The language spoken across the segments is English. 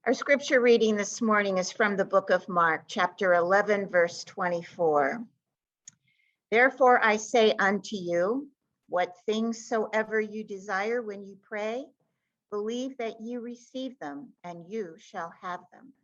Our scripture reading this morning is from the book of Mark, chapter 11, verse 24. Therefore I say unto you, what things soever you desire when you pray, believe that you receive them, and you shall have them.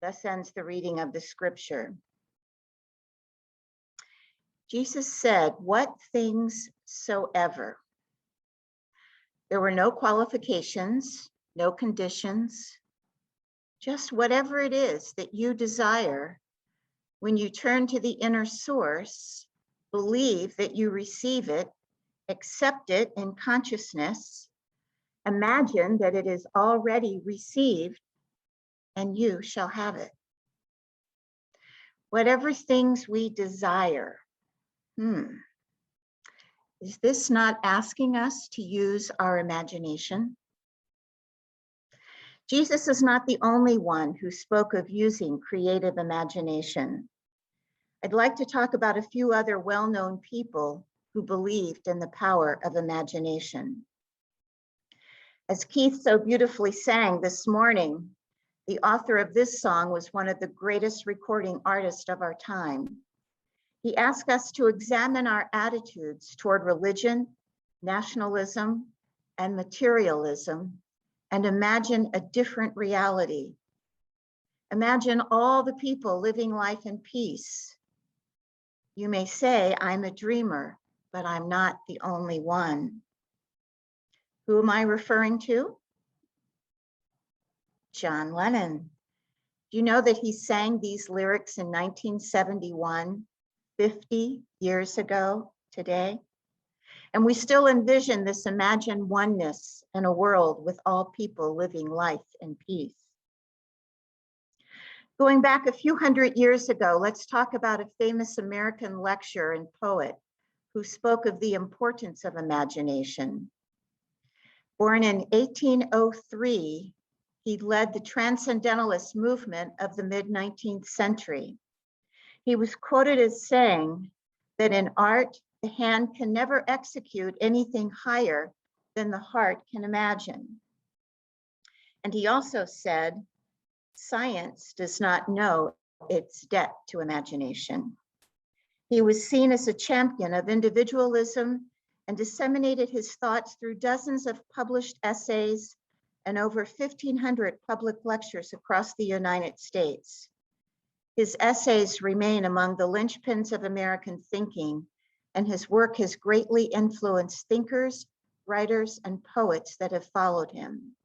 Thus ends the reading of the scripture. Jesus said, what things soever. There were no qualifications, no conditions, just whatever it is that you desire. When you turn to the inner source, believe that you receive it, accept it in consciousness, imagine that it is already received, and you shall have it. Whatever things we desire. Is this not asking us to use our imagination? Jesus is not the only one who spoke of using creative imagination. I'd like to talk about a few other well-known people who believed in the power of imagination. As Keith so beautifully sang this morning, the author of this song was one of the greatest recording artists of our time. He asked us to examine our attitudes toward religion, nationalism, and materialism, and imagine a different reality. Imagine all the people living life in peace. You may say, I'm a dreamer, but I'm not the only one. Who am I referring to? John Lennon. Do you know that he sang these lyrics in 1971, 50 years ago today? And we still envision this imagined oneness in a world with all people living life in peace. Going back a few hundred years ago, let's talk about a famous American lecturer and poet who spoke of the importance of imagination. Born in 1803, he led the Transcendentalist movement of the mid-19th century. He was quoted as saying that in art, the hand can never execute anything higher than the heart can imagine. And he also said, science does not know its debt to imagination. He was seen as a champion of individualism and disseminated his thoughts through dozens of published essays and over 1,500 public lectures across the United States. His essays remain among the linchpins of American thinking, and his work has greatly influenced thinkers, writers, and poets that have followed him.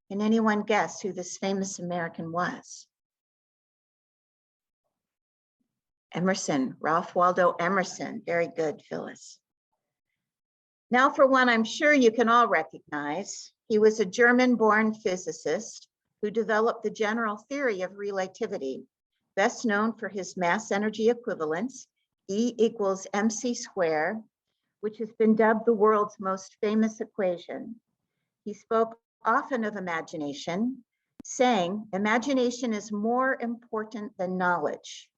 Can anyone guess who this famous American was? Emerson, Ralph Waldo Emerson. Very good, Phyllis. Now for one I'm sure you can all recognize. He was a German-born physicist who developed the general theory of relativity, best known for his mass energy equivalence, E equals mc squared, which has been dubbed the world's most famous equation. He spoke often of imagination, saying, imagination is more important than knowledge.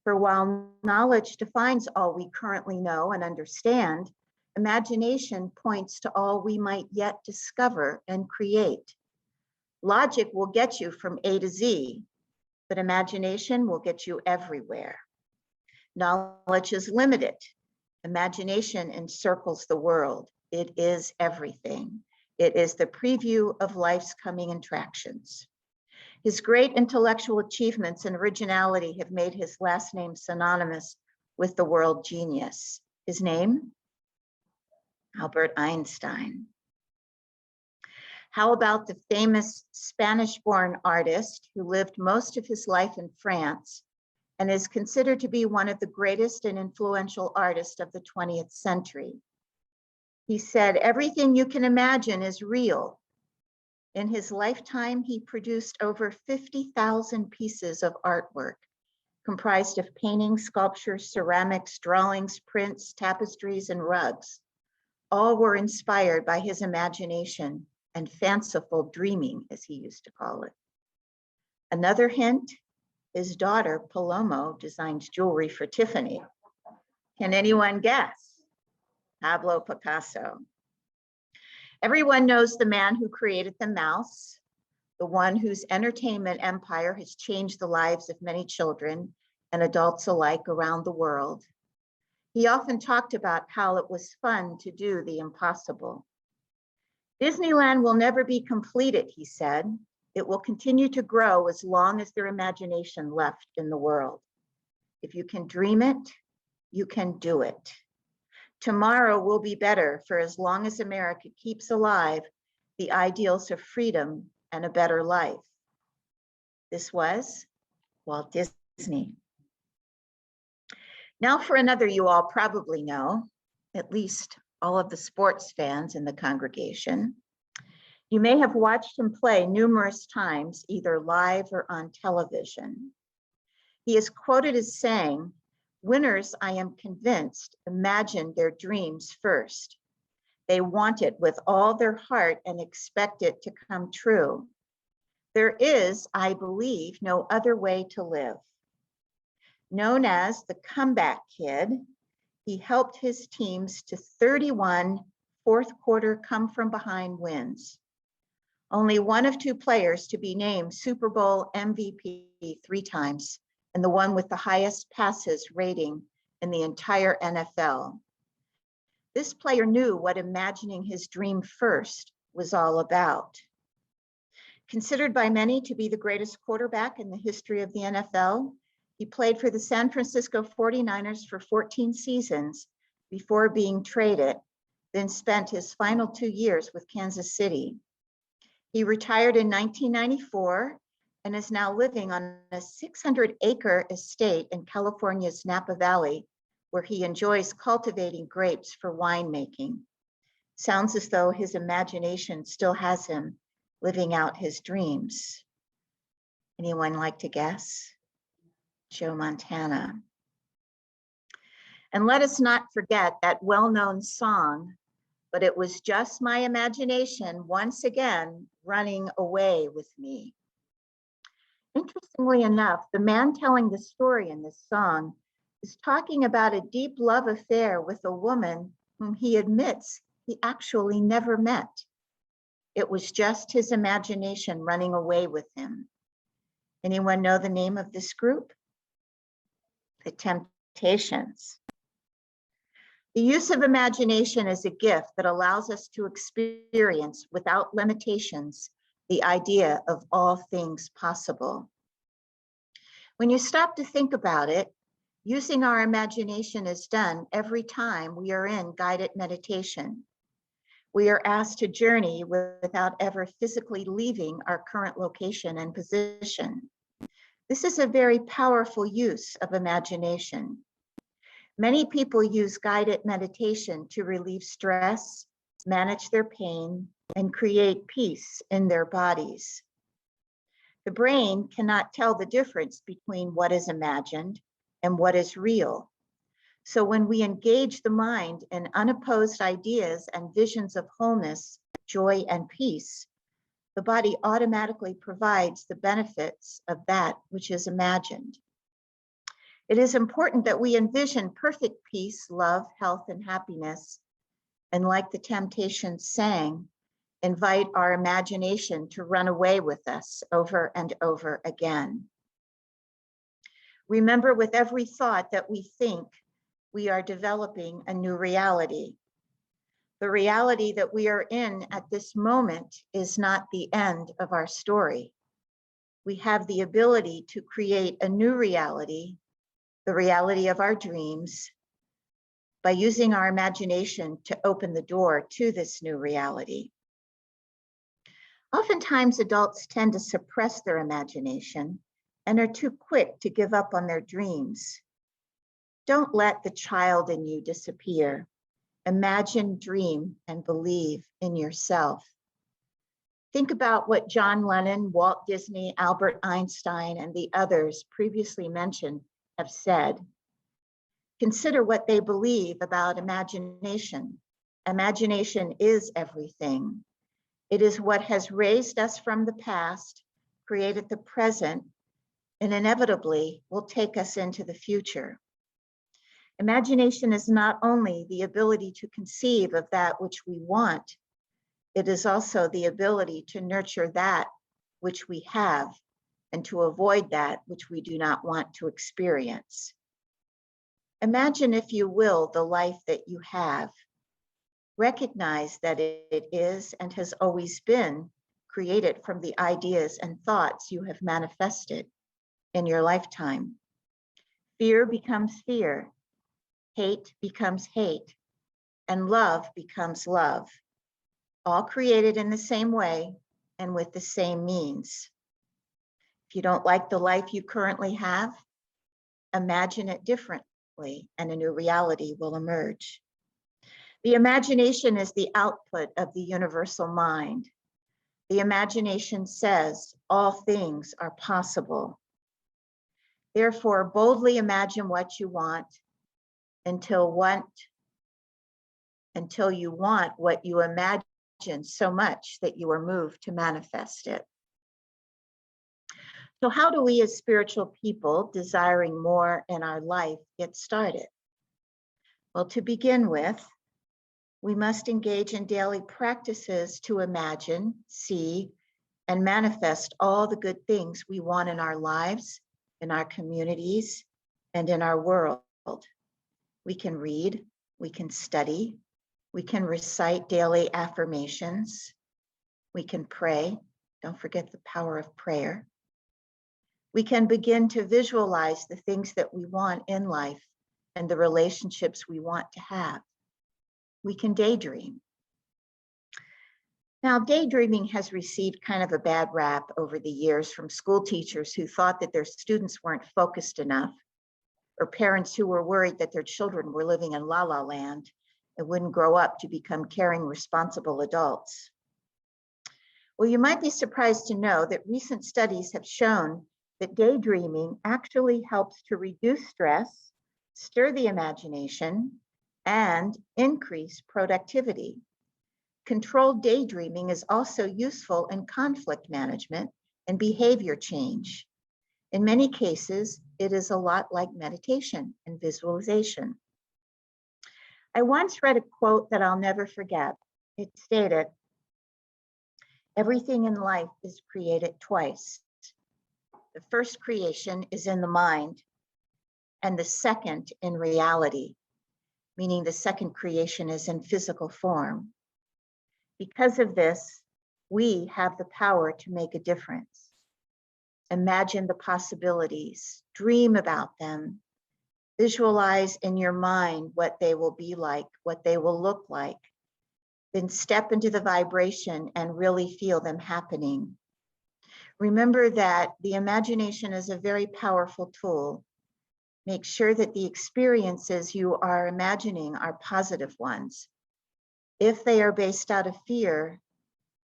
For while knowledge defines all we currently know and understand, imagination points to all we might yet discover and create. Logic will get you from A to Z, but imagination will get you everywhere. Knowledge is limited. Imagination encircles the world. It is everything. It is the preview of life's coming attractions. His great intellectual achievements and originality have made his last name synonymous with the word genius. His name? Albert Einstein. How about the famous Spanish-born artist who lived most of his life in France and is considered to be one of the greatest and influential artists of the 20th century? He said, everything you can imagine is real. In his lifetime, he produced over 50,000 pieces of artwork, comprised of paintings, sculptures, ceramics, drawings, prints, tapestries, and rugs. All were inspired by his imagination and fanciful dreaming, as he used to call it. Another hint, his daughter, Palomo, designs jewelry for Tiffany. Can anyone guess? Pablo Picasso. Everyone knows the man who created the mouse. the one whose entertainment empire has changed the lives of many children and adults alike around the world. He often talked about how it was fun to do the impossible. Disneyland will never be completed, he said. It will continue to grow as long as there is imagination left in the world. If you can dream it, you can do it. Tomorrow will be better for as long as America keeps alive the ideals of freedom and a better life. This was Walt Disney. Now for another you all probably know, at least all of the sports fans in the congregation. You may have watched him play numerous times, either live or on television. He is quoted as saying, "Winners, I am convinced, imagine their dreams first. They want it with all their heart and expect it to come true. There is, I believe, no other way to live." Known as the comeback kid, he helped his teams to 31 fourth quarter come from behind wins. Only one of two players to be named Super Bowl MVP 3 times, and the one with the highest passes rating in the entire NFL. This player knew what imagining his dream first was all about. Considered by many to be the greatest quarterback in the history of the NFL, he played for the San Francisco 49ers for 14 seasons before being traded, then spent his final 2 years with Kansas City. He retired in 1994 and is now living on a 600-acre estate in California's Napa Valley, where he enjoys cultivating grapes for winemaking. Sounds as though his imagination still has him living out his dreams. Anyone like to guess? Joe Montana. And let us not forget that well-known song, "But It Was Just My Imagination Once Again Running Away With Me." Interestingly enough, the man telling the story in this song is talking about a deep love affair with a woman whom he admits he actually never met. It was just his imagination running away with him. Anyone know the name of this group? The Temptations. The use of imagination is a gift that allows us to experience without limitations the idea of all things possible. When you stop to think about it, using our imagination is done every time we are in guided meditation. We are asked to journey without ever physically leaving our current location and position. This is a very powerful use of imagination. Many people use guided meditation to relieve stress, manage their pain, and create peace in their bodies. The brain cannot tell the difference between what is imagined and what is real. So when we engage the mind in unopposed ideas and visions of wholeness, joy, and peace, the body automatically provides the benefits of that which is imagined. It is important that we envision perfect peace, love, health, and happiness, and like the Temptations sang, invite our imagination to run away with us over and over again. Remember, with every thought that we think, we are developing a new reality. The reality that we are in at this moment is not the end of our story. We have the ability to create a new reality, the reality of our dreams, by using our imagination to open the door to this new reality. Oftentimes, adults tend to suppress their imagination and are too quick to give up on their dreams. Don't let the child in you disappear. Imagine, dream, and believe in yourself. Think about what John Lennon, Walt Disney, Albert Einstein, and the others previously mentioned have said. Consider what they believe about imagination. Imagination is everything. It is what has raised us from the past, created the present, and inevitably will take us into the future. Imagination is not only the ability to conceive of that which we want, it is also the ability to nurture that which we have and to avoid that which we do not want to experience. Imagine, if you will, the life that you have. Recognize that it is and has always been created from the ideas and thoughts you have manifested in your lifetime. Fear becomes fear, hate becomes hate, and love becomes love, all created in the same way and with the same means. If you don't like the life you currently have, imagine it differently and a new reality will emerge. The imagination is the output of the universal mind. The imagination says all things are possible. Therefore, boldly imagine what you want until you want what you imagine so much that you are moved to manifest it. So how do we as spiritual people desiring more in our life get started? Well, to begin with, we must engage in daily practices to imagine, see, and manifest all the good things we want in our lives, in our communities, and in our world. We can read, we can study, we can recite daily affirmations, we can pray. Don't forget the power of prayer. We can begin to visualize the things that we want in life and the relationships we want to have. We can daydream. Now, daydreaming has received kind of a bad rap over the years from school teachers who thought that their students weren't focused enough, or parents who were worried that their children were living in la la land and wouldn't grow up to become caring, responsible adults. Well, you might be surprised to know that recent studies have shown that daydreaming actually helps to reduce stress, stir the imagination, and increase productivity. Controlled daydreaming is also useful in conflict management and behavior change. In many cases, it is a lot like meditation and visualization. I once read a quote that I'll never forget. It stated, "Everything in life is created twice. The first creation is in the mind, and the second in reality," meaning the second creation is in physical form. Because of this, we have the power to make a difference. Imagine the possibilities, dream about them, visualize in your mind what they will be like, what they will look like, then step into the vibration and really feel them happening. Remember that the imagination is a very powerful tool. Make sure that the experiences you are imagining are positive ones. If they are based out of fear,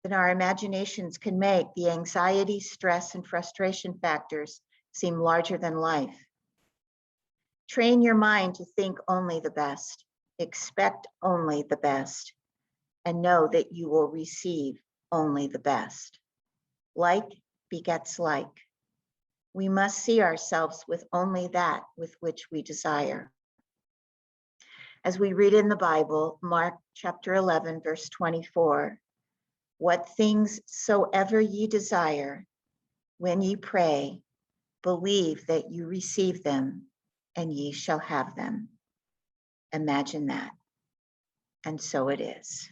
then our imaginations can make the anxiety, stress, and frustration factors seem larger than life. Train your mind to think only the best, expect only the best, and know that you will receive only the best. Like begets like. We must see ourselves with only that with which we desire. As we read in the Bible, Mark chapter 11, verse 24, "What things soever ye desire, when ye pray, believe that you receive them, and ye shall have them." Imagine that. And so it is.